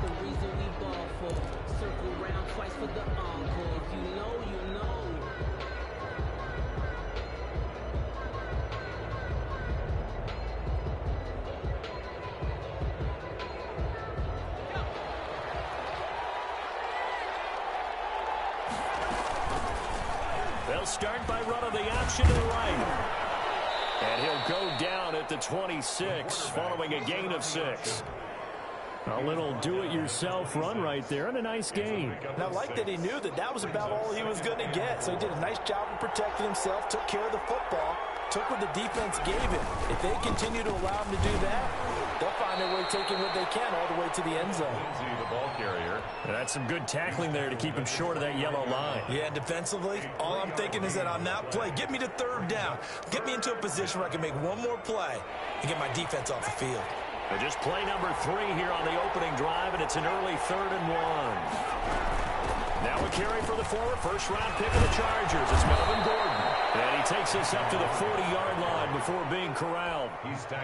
The reason we ball for. Circle round twice for the encore. If you know, you know. They'll start by running the option to the right. And he'll go down at the 26 following a gain of 6. A little do-it-yourself run right there and a nice gain. And I like that he knew that that was about all he was going to get. So he did a nice job of protecting himself, took care of the football, took what the defense gave him. If they continue to allow him to do that, they'll find their way taking what they can all the way to the end zone. The ball carrier. And that's some good tackling there to keep him short of that yellow line. Yeah, and defensively, all I'm thinking is that on that play, get me to third down. Get me into a position where I can make one more play and get my defense off the field. And just play number 3 here on the opening drive, and it's an early 3rd and 1. Now a carry for the former first-round pick of the Chargers. It's Melvin Gordon. And he takes us up to the 40-yard line before being corralled.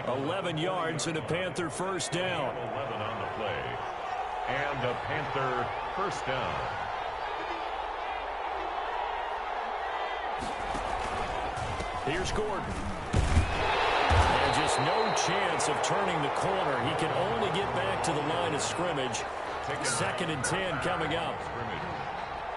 11 yards and a Panther first down. 11 on the play. And a Panther first down. Here's Gordon. And just no chance of turning the corner. He can only get back to the line of scrimmage. 2nd and 10 coming up.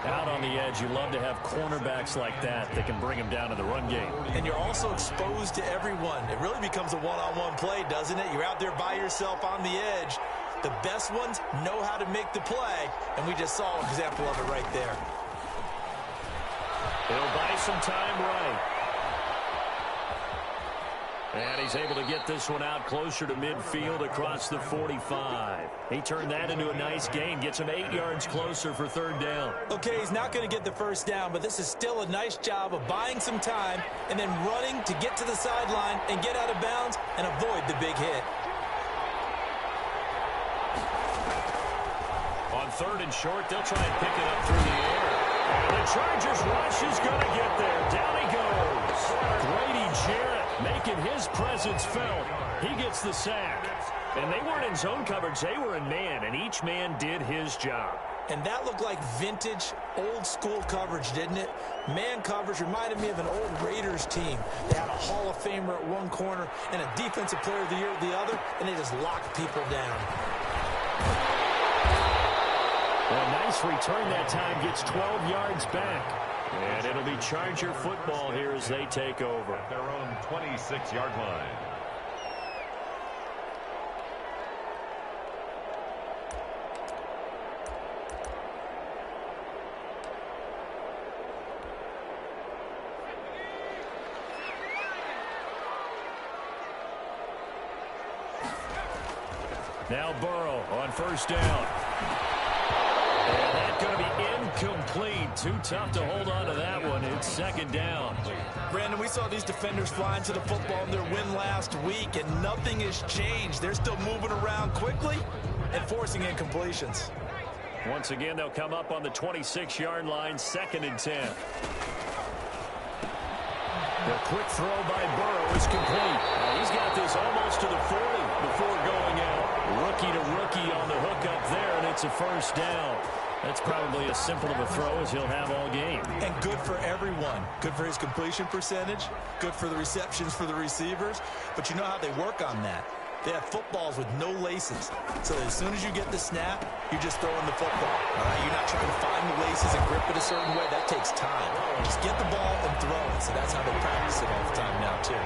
Out on the edge, you love to have cornerbacks like that that can bring him down in the run game. And you're also exposed to everyone. It really becomes a one-on-one play, doesn't it? You're out there by yourself on the edge. The best ones know how to make the play, and we just saw an example of it right there. He'll buy some time right. And he's able to get this one out closer to midfield across the 45. He turned that into a nice gain. Gets him 8 yards closer for 3rd down. Okay, he's not going to get the first down, but this is still a nice job of buying some time and then running to get to the sideline and get out of bounds and avoid the big hit. On 3rd and short, they'll try and pick it up through the air. And the Chargers rush is going to get there. Down he goes. Grady Jarrett making his presence felt. He gets the sack. And they weren't in zone coverage. They were in man, and each man did his job. And that looked like vintage, old-school coverage, didn't it? Man coverage reminded me of an old Raiders team. They had a Hall of Famer at one corner and a Defensive Player of the Year at the other, and they just locked people down. A nice return that time, gets 12 yards back. And it'll be Charger football here as they take over. At their own 26-yard line. Now Burrow on 1st down. And that's going to be incomplete. Too tough to hold on to that one. It's 2nd down. Brandon, we saw these defenders flying to the football in their win last week, and nothing has changed. They're still moving around quickly and forcing incompletions. Once again, they'll come up on the 26-yard line, 2nd and 10. The quick throw by Burrow is complete. He's got this almost to the 40 before going out. Rookie to rookie on the hook up there, and it's a first down. That's probably as simple of a throw as he'll have all game. And good for everyone. Good for his completion percentage. Good for the receptions for the receivers. But you know how they work on that. They have footballs with no laces. So as soon as you get the snap, you're just throwing the football. All right? You're not trying to find the laces and grip it a certain way. That takes time. Just get the ball and throw it. So that's how they practice it all the time now, too.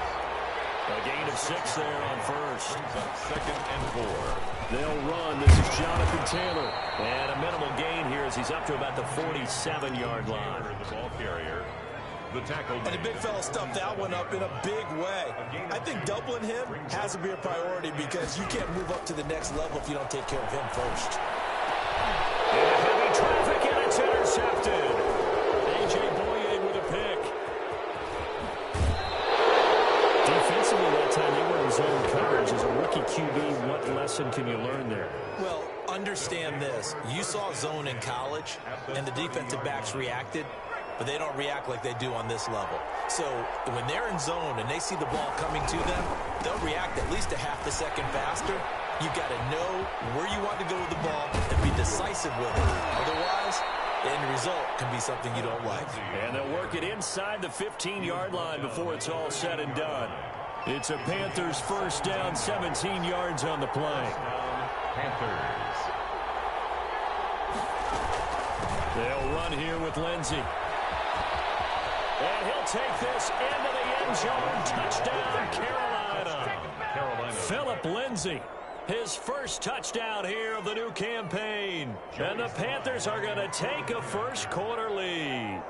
A gain of 6 there on 1st. 2nd and 4. They'll run. This is Jonathan Taylor. And a minimal gain here as he's up to about the 47-yard line. The ball carrier. The tackle. And the big fella stuffed that one up in a big way. I think doubling him has to be a priority because you can't move up to the next level if you don't take care of him first. And heavy traffic, and it's intercepted. A.J. Boye with a pick. Defensively that time, they were in zone coverage. As a rookie QB, what lesson can you learn there? Well, understand this. You saw zone in college, and the defensive backs reacted, but they don't react like they do on this level. So when they're in zone and they see the ball coming to them, they'll react at least a half a second faster, You've got to know where you want to go with the ball and be decisive with it. Otherwise, the end result can be something you don't like. And they'll work it inside the 15-yard line before it's all said and done. It's a Panthers first down, 17 yards on the play. Panthers. They'll run here with Lindsey. And he'll take this into the end zone. Touchdown, Carolina. Philip Lindsey, his first touchdown here of the new campaign. And the Panthers are going to take a first quarter lead.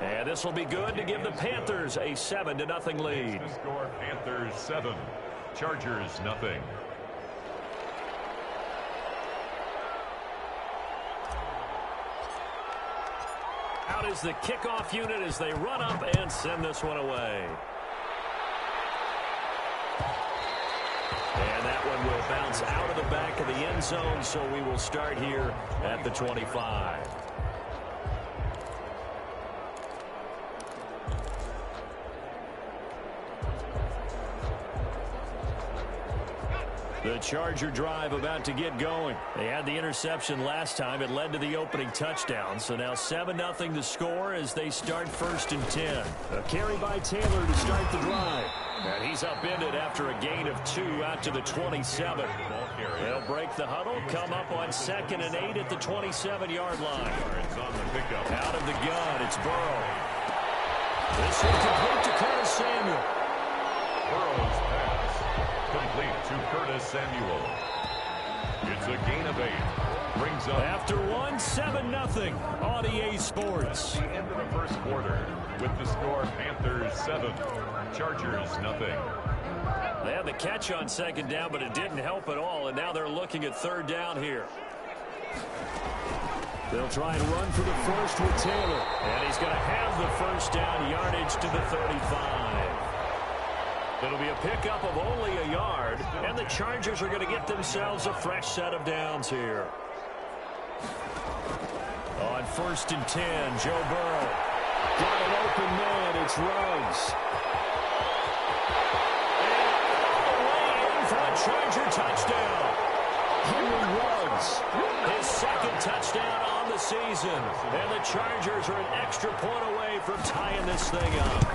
And this will be good to give the Panthers a 7-0 lead. The score, Panthers 7, Chargers nothing. Out is the kickoff unit as they run up and send this one away. And that one will bounce out of the back of the end zone, so we will start here at the 25. The Charger drive about to get going. They had the interception last time. It led to the opening touchdown. So now 7-0 to score as they start 1st and 10. A carry by Taylor to start the drive. And he's upended after a gain of 2 out to the 27. They'll break the huddle, come up on 2nd and 8 at the 27-yard line. Out of the gun, it's Burrow. This one complete to Curtis Samuel. Burrow's pass complete to Curtis Samuel. It's a gain of 8. Brings up after 7-0 on EA Sports. the end of the first quarter with the score Panthers 7, Chargers nothing. They had the catch on 2nd down, but it didn't help at all, and now they're looking at 3rd down here. They'll try and run for the first with Taylor, and he's going to have the first down, yardage to the 35. It'll be a pickup of only a yard, and the Chargers are going to get themselves a fresh set of downs here. On 1st and 10, Joe Burrow. Got an open man, it's Ruggs. For a Charger touchdown. Henry Ruggs, his 2nd touchdown on the season. And the Chargers are an extra point away from tying this thing up.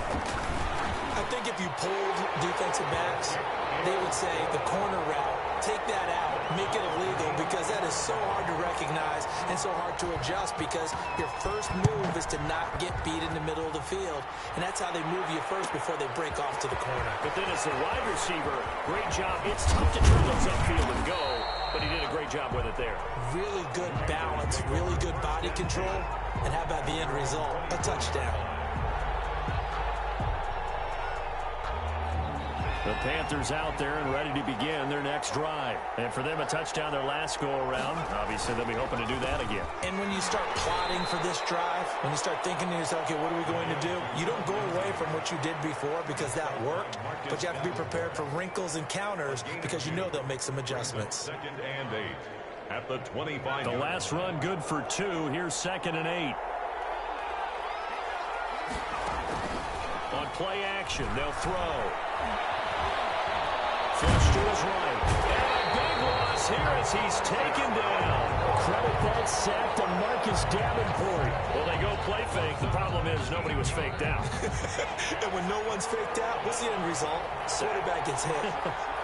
I think if you polled defensive backs, they would say the corner route, take that out, make it illegal, because that is so hard to recognize and so hard to adjust, because your first move is to not get beat in the middle of the field. And that's how they move you first before they break off to the corner. But then as a wide receiver, great job. It's tough to turn those upfield and go, but he did a great job with it there. Really good balance, really good body control. And how about the end result? A touchdown. The Panthers out there and ready to begin their next drive. And for them, a touchdown their last go-around. Obviously, they'll be hoping to do that again. And when you start plotting for this drive, when you start thinking to yourself, okay, what are we going to do? You don't go away from what you did before because that worked, but you have to be prepared for wrinkles and counters because you know they'll make some adjustments. 2nd and 8 at the 25. The last run good for 2. Here's 2nd and 8. On play action, they'll throw. Flush to his right. And a big loss here as he's taken down. Credit that sack to Marcus Davenport. Well, they go play fake. The problem is nobody was faked out. And when no one's faked out, what's the end result? Quarterback gets hit.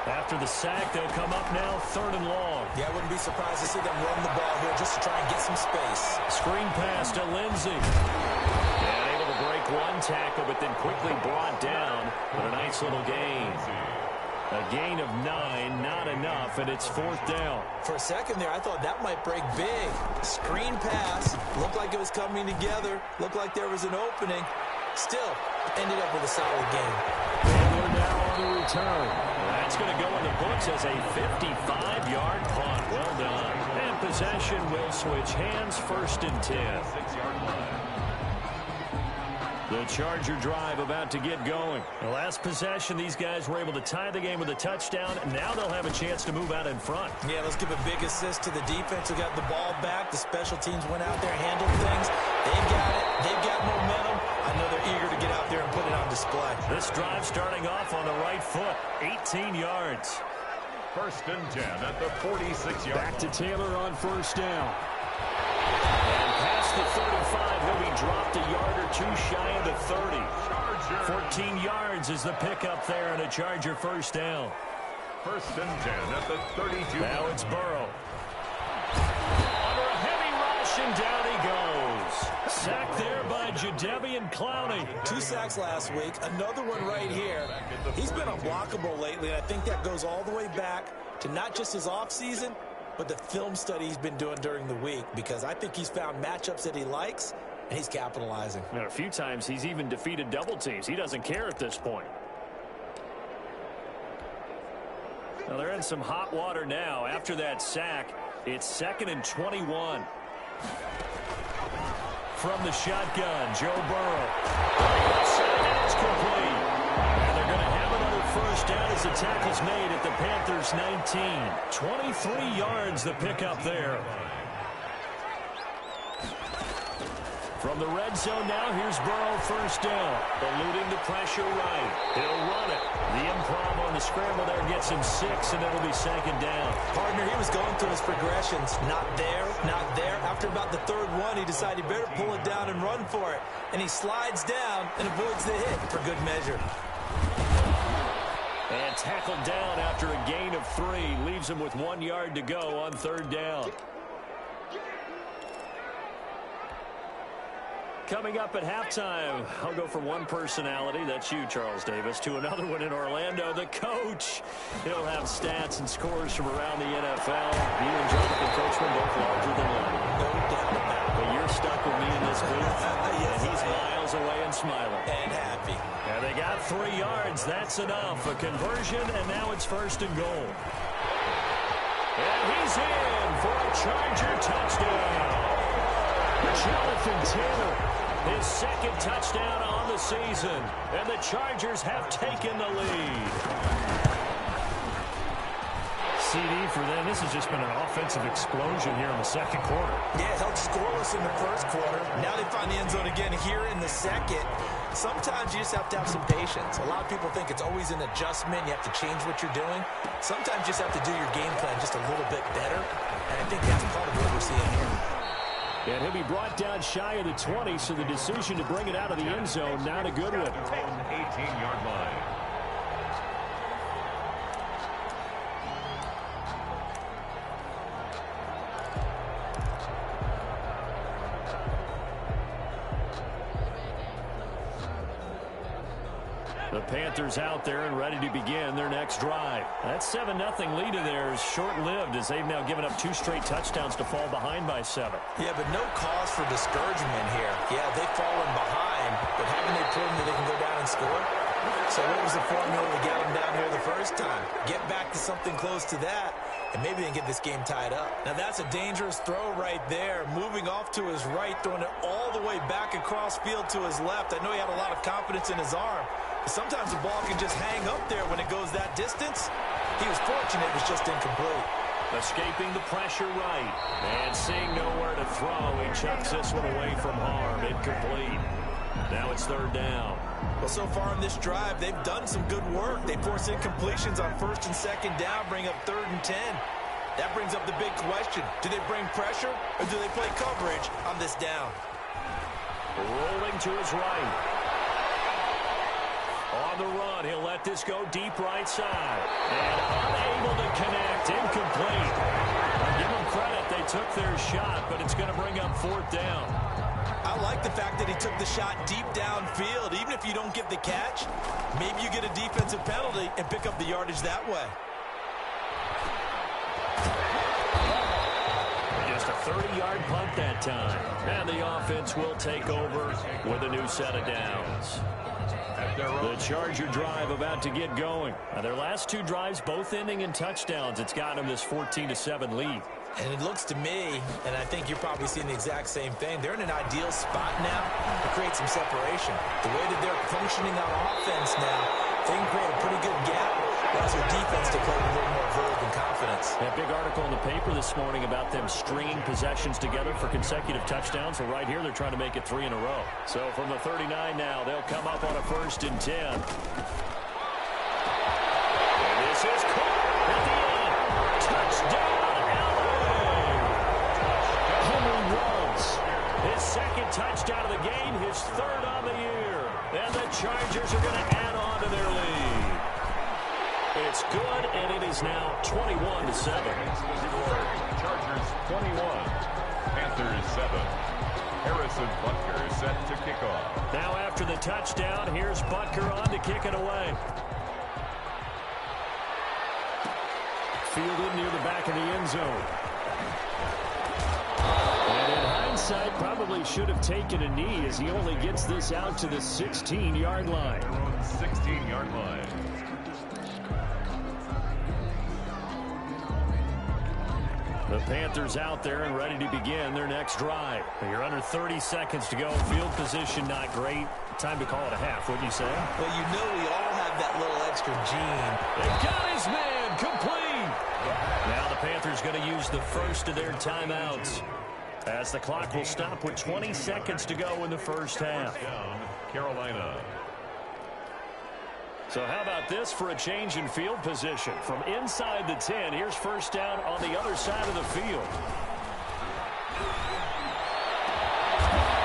After the sack, they'll come up now 3rd and long. Yeah, I wouldn't be surprised to see them run the ball here just to try and get some space. Screen pass to Lindsey. And able to break one tackle, but then quickly brought down. But a nice little gain. A gain of 9, not enough, and it's 4th down. For a second there, I thought that might break big. Screen pass. Looked like it was coming together. Looked like there was an opening. Still, ended up with a solid game. And we're now on the return. That's going to go in the books as a 55-yard punt. Well done. And possession will switch hands, 1st and 10. 6-yard line. The Charger drive about to get going. The last possession, these guys were able to tie the game with a touchdown. Now they'll have a chance to move out in front. Yeah, let's give a big assist to the defense who got the ball back. The special teams went out there, handled things. They've got it. They've got momentum. I know they're eager to get out there and put this drive starting off on the right foot. 18 yards. 1st and 10 at the 46-yard line. Back to Taylor on 1st down. And past the 35, he'll be dropped a yard or two shy of the 30. 14 yards is the pickup there and a Charger 1st down. 1st and 10 at the 32. Now it's Burrow. Under a heavy rush, and down he goes. Sacked there by Jadeveon Clowney. 2 sacks last week, another one right here. He's been unblockable lately, and I think that goes all the way back to not just his offseason, but the film study he's been doing during the week, because I think he's found matchups that he likes, and he's capitalizing. And a few times he's even defeated double teams. He doesn't care at this point. Well, they're in some hot water now. After that sack, it's 2nd and 21. From the shotgun, Joe Burrow. And it's complete. And they're going to have another 1st down as the tackle's made at the Panthers' 19. 23 yards the pickup there. From the red zone now, here's Burrow 1st down. Eluding the pressure right. He'll run it. The improv on the scramble there gets him 6, and it'll be 2nd down. Partner, he was going through his progressions. Not there, not there. After about the 3rd one, he decided he better pull it down and run for it. And he slides down and avoids the hit for good measure. And tackled down after a gain of 3. Leaves him with 1 yard to go on 3rd down. Coming up at halftime, I'll go from one personality, that's you, Charles Davis, to another one in Orlando, the coach. He'll have stats and scores from around the NFL. You and Jonathan Coachman both larger than life. No doubt about it. But you're stuck with me in this booth, Yes, and he's miles away and smiling. And happy. And they got 3 yards. That's enough. A conversion, and now it's 1st and goal. And he's in for a Charger touchdown. Jonathan Taylor, his 2nd touchdown on the season, and the Chargers have taken the lead. CD for them. This has just been an offensive explosion here in the 2nd quarter. Yeah, held scoreless in the 1st quarter. Now they find the end zone again here in the 2nd. Sometimes you just have to have some patience. A lot of people think it's always an adjustment. You have to change what you're doing. Sometimes you just have to do your game plan just a little bit better, and I think that's part of what we're seeing here. And he'll be brought down shy of the 20, so the decision to bring it out of the end zone, not a good one. 18-yard line. The Panthers out there and ready to begin their next drive. That 7-0 lead of theirs short-lived as they've now given up 2 straight touchdowns to fall behind by 7. Yeah, but no cause for discouragement here. Yeah, they've fallen behind, but haven't they proven that they can go down and score? So what was the formula to get them down here the 1st time? Get back to something close to that, and maybe they can get this game tied up. Now that's a dangerous throw right there. Moving off to his right, throwing it all the way back across field to his left. I know he had a lot of confidence in his arm. Sometimes the ball can just hang up there when it goes that distance. He was fortunate it was just incomplete. Escaping the pressure right. And seeing nowhere to throw, he chucks this one away from harm. Incomplete. Now it's 3rd down. Well, so far in this drive, they've done some good work. They force incompletions on 1st and 2nd down, bring up 3rd and 10. That brings up the big question. Do they bring pressure, or do they play coverage on this down? Rolling to his right. On the run, he'll let this go deep right side. And unable to connect, incomplete. I'll give them credit, they took their shot, but it's going to bring up 4th down. I like the fact that he took the shot deep downfield. Even if you don't get the catch, maybe you get a defensive penalty and pick up the yardage that way. Just a 30-yard punt that time. And the offense will take over with a new set of downs. The Charger drive about to get going. Their last 2 drives both ending in touchdowns. It's gotten them this 14-7 lead. And it looks to me, and I think you're probably seeing the exact same thing, they're in an ideal spot now to create some separation. The way that they're functioning on offense now, they can create a pretty good gap. allows your defense to play with a little more verve and confidence. That big article in the paper this morning about them stringing possessions together for consecutive touchdowns. Well, right here, they're trying to make it 3 in a row. So from the 39 now, they'll come up on a 1st and 10. And this is caught at the end. Touchdown, LA! Henry Ruggs, his 2nd touchdown of the game, his 3rd on the year. And the Chargers are going to add on to their lead. It's good, and it is now 21-7. Chargers 21, Panthers 7. Harrison Butker set to kick off. Now after the touchdown, here's Butker on to kick it away. Fielded near the back of the end zone. And in hindsight, probably should have taken a knee as he only gets this out to the 16-yard line. Their own 16-yard line. The Panthers out there and ready to begin their next drive. You're under 30 seconds to go. Field position not great. Time to call it a half, wouldn't you say? Well, you know we all have that little extra gene. They got his man complete. Now the Panthers going to use the first of their timeouts as the clock will stop with 20 seconds to go in the first half. Down, Carolina. So how about this for a change in field position? From inside the 10, here's 1st down on the other side of the field.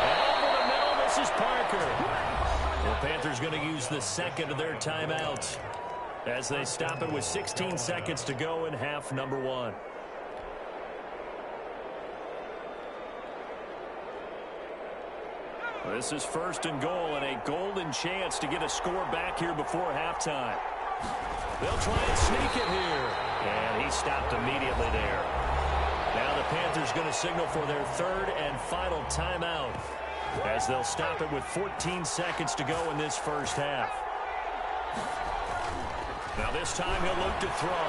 And over the middle, this is Parker. The Panthers going to use the 2nd of their timeouts as they stop it with 16 seconds to go in half number 1. This is 1st and goal and a golden chance to get a score back here before halftime. They'll try and sneak it here. And he stopped immediately there. Now the Panthers going to signal for their 3rd and final timeout as they'll stop it with 14 seconds to go in this first half. Now this time he'll look to throw.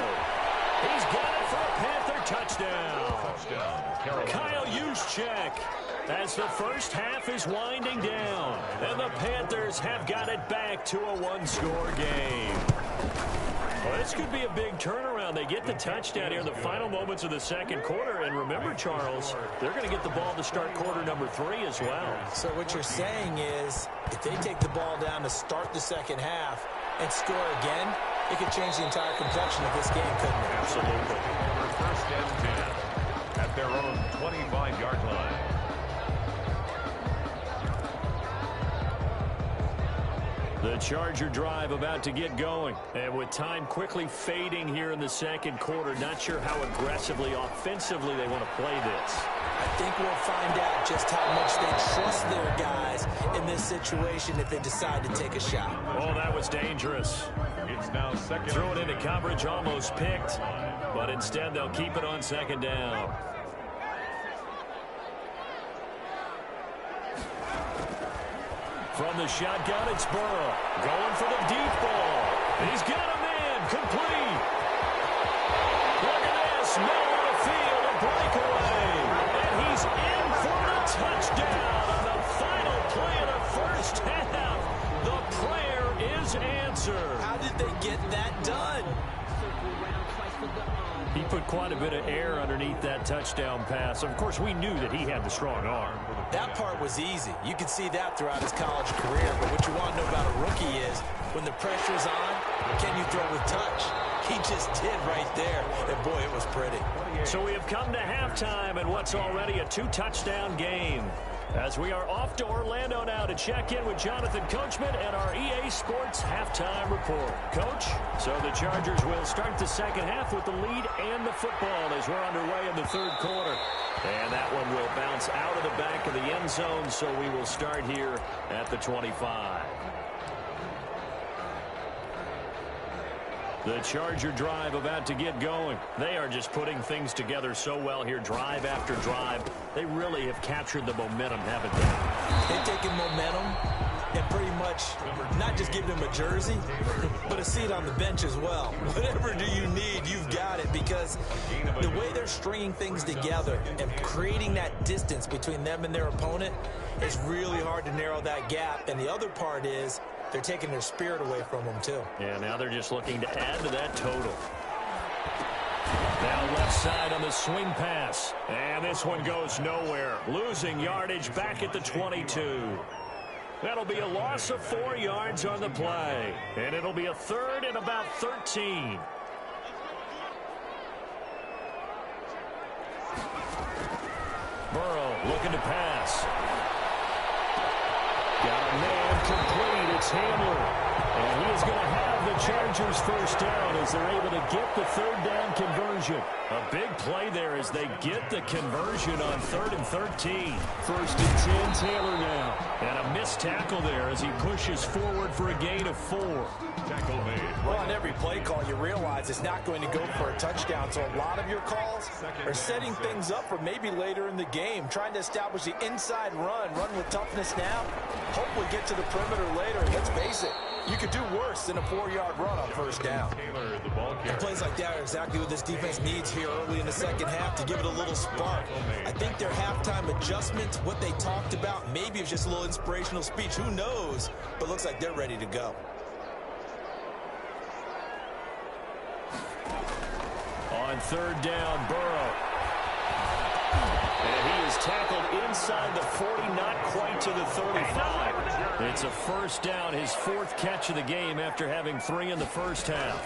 He's got it for a Panther touchdown. Kyle Juszczyk. As the first half is winding down, and the Panthers have got it back to a 1-score game. Well, this could be a big turnaround. They get the touchdown here in the final moments of the 2nd quarter. And remember, Charles, they're going to get the ball to start quarter number 3 as well. So what you're saying is if they take the ball down to start the 2nd half and score again, it could change the entire complexion of this game, couldn't it? Absolutely. 1st and 10 at their own 25-yard line. The Charger drive about to get going. And with time quickly fading here in the 2nd quarter, not sure how aggressively, offensively they want to play this. I think we'll find out just how much they trust their guys in this situation if they decide to take a shot. Oh, that was dangerous. It's now 2nd. Throw it into coverage, almost picked. But instead, they'll keep it on 2nd down. From the shotgun, it's Burrow. Going for the deep ball. He's got a man. Complete. Look at this. Middle of the field, a breakaway. And he's in for the touchdown on the final play of the first half. The prayer is answered. How did they get that done? He put quite a bit of air underneath that touchdown pass. Of course, we knew that he had the strong arm. That part was easy. You could see that throughout his college career. But what you want to know about a rookie is when the pressure's on, can you throw with touch? He just did right there. And, boy, it was pretty. So we have come to halftime in what's already a 2-touchdown game. As we are off to Orlando now to check in with Jonathan Coachman and our EA Sports halftime report. Coach, so the Chargers will start the 2nd half with the lead and the football as we're underway in the 3rd quarter. And that one will bounce out of the back of the end zone, so we will start here at the 25. The Charger drive about to get going. They are just putting things together so well here, drive after drive. They really have captured the momentum, haven't they? They've taken momentum and pretty much not just given him a jersey, but a seat on the bench as well. Whatever do you need, you've got it, because the way they're stringing things together and creating that distance between them and their opponent is really hard to narrow that gap. And the other part is they're taking their spirit away from them, too. Yeah, now they're just looking to add to that total. Now left side on the swing pass. And this one goes nowhere. Losing yardage back at the 22. That'll be a loss of 4 yards on the play. And it'll be a third and about 13. Burrow looking to pass. Got a man complete. It's Hamler. And he is going to have the Chargers first down as they're able to get the third down conversion. A big play there as they get the conversion on 3rd and 13. 1st and 10, Taylor now. And a missed tackle there as he pushes forward for a gain of 4. Tackle made. Well, on every play call, you realize it's not going to go for a touchdown. So a lot of your calls are setting things up for maybe later in the game, trying to establish the inside run with toughness now. Hopefully get to the perimeter later. And let's face it, you could do worse than a 4-yard run on first down. Taylor, the ball carrier. And plays like that are exactly what this defense needs here early in the second half to give it a little spark. I think their halftime adjustment, what they talked about, maybe it's just a little inspirational speech. Who knows? But looks like they're ready to go. On 3rd down, Burrow. And he is tackled inside the 40, not quite to the 35. It's a first down, his 4th catch of the game after having 3 in the first half.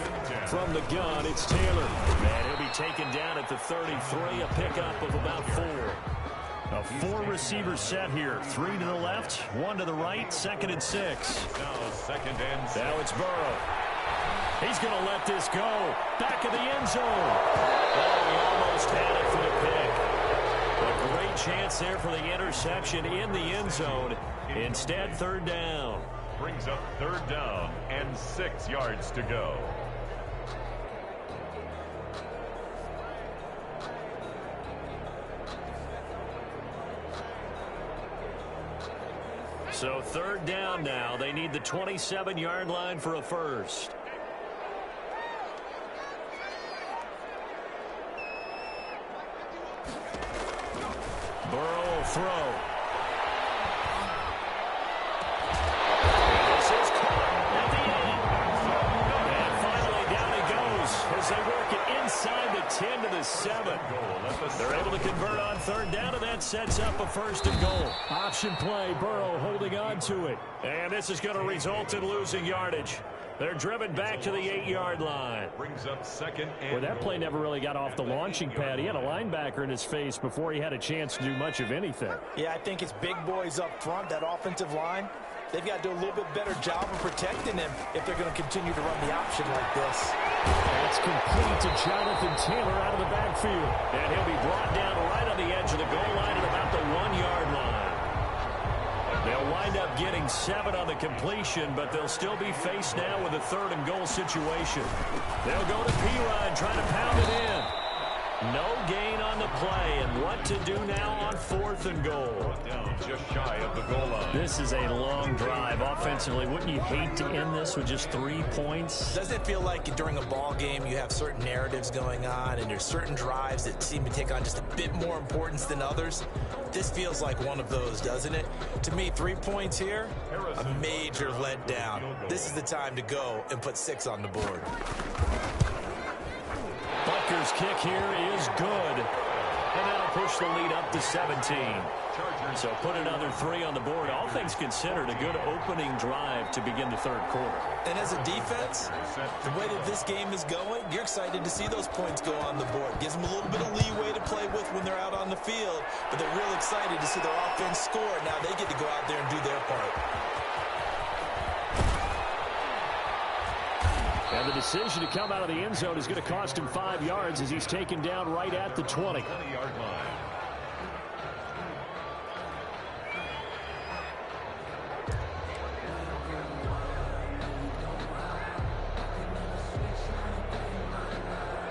From the gun, it's Taylor. And he'll be taken down at the 33, a pickup of about 4. A 4-receiver set here. 3 to the left, 1 to the right, 2nd and 6. Now 2nd and 6. Now it's Burrow. He's going to let this go. Back of the end zone. Oh, he almost had it for the pick. A great chance there for the interception in the end zone. Instead, 3rd down. Brings up 3rd down and 6 yards to go. So 3rd down now. They need the 27-yard line for a first. Burrow will throw. This is caught at the 8. And finally down he goes as they work it inside the 10 to the 7. They're able to convert on 3rd down, and that sets up a 1st and goal. Option play, Burrow holding on to it. And this is going to result in losing yardage. They're driven back to the 8-yard line. Brings up 2nd and Well, that play never really got off the launching pad. He had a linebacker in his face before he had a chance to do much of anything. Yeah, I think it's big boys up front, that offensive line. They've got to do a little bit better job of protecting him if they're going to continue to run the option like this. That's complete to Jonathan Taylor out of the backfield. And he'll be brought down right on the edge of the goal line at about the 1-yard line. They'll wind up getting 7 on the completion, but they'll still be faced now with a 3rd and goal situation. They'll go to Pirine, trying to pound it in. No gain on the play, and what to do now on 4th and goal. down just shy of the goal line. This is a long drive offensively. Wouldn't you hate to end this with just 3 points? Doesn't it feel like during a ball game you have certain narratives going on and there's certain drives that seem to take on just a bit more importance than others? This feels like one of those, doesn't it? To me, 3 points here, a major letdown. This is the time to go and put 6 on the board. Butker's kick here is good. And that'll push the lead up to 17. So put another 3 on the board. All things considered, a good opening drive to begin the 3rd quarter. And as a defense, the way that this game is going, you're excited to see those points go on the board. Gives them a little bit of leeway to play with when they're out on the field. But they're real excited to see their offense score. Now they get to go out there and do their part. And the decision to come out of the end zone is going to cost him 5 yards as he's taken down right at the 20. 20-yard line.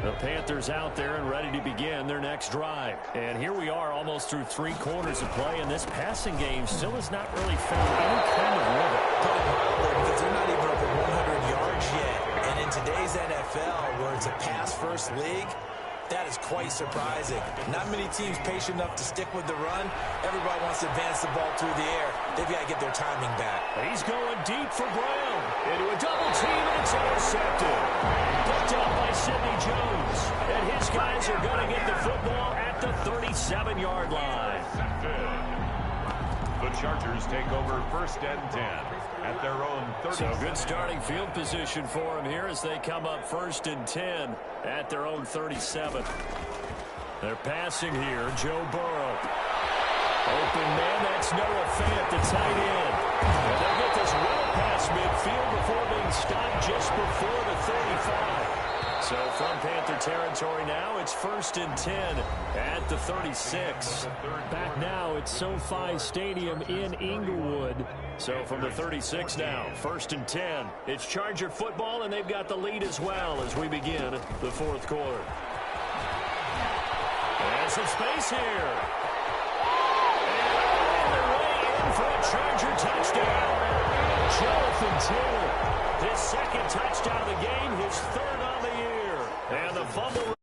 The Panthers out there and ready to begin their next drive. And here we are almost through 3 quarters of play, and this passing game still has not really found any kind of rhythm. Because they're not even over 100 yards yet. And in today's NFL, where it's a pass-first league, That is quite surprising. Not many teams patient enough to stick with the run. Everybody wants to advance the ball through the air. They've got to get their timing back. He's going deep for Brown. Into a double team, and it's intercepted. Picked up by Sidney Jones. And his guys are going to get the football at the 37-yard line. The Chargers take over 1st and 10 at their own 30. So good starting field position for them here as they come up 1st and 10 at their own 37. They're passing here. Joe Burrow. Open man, that's Noah Fant, the tight end. And they'll get this well past midfield before being stopped just before the 35. So from Panther territory now, it's 1st and 10 at the 36. Back now at SoFi Stadium in Inglewood. So from the 36 now, 1st and 10. It's Charger football, and they've got the lead as well as we begin the 4th quarter. There's some space here. And all the way in for a Charger touchdown. Jonathan Taylor, his 2nd touchdown of the game, his 3rd on the year. And the fumble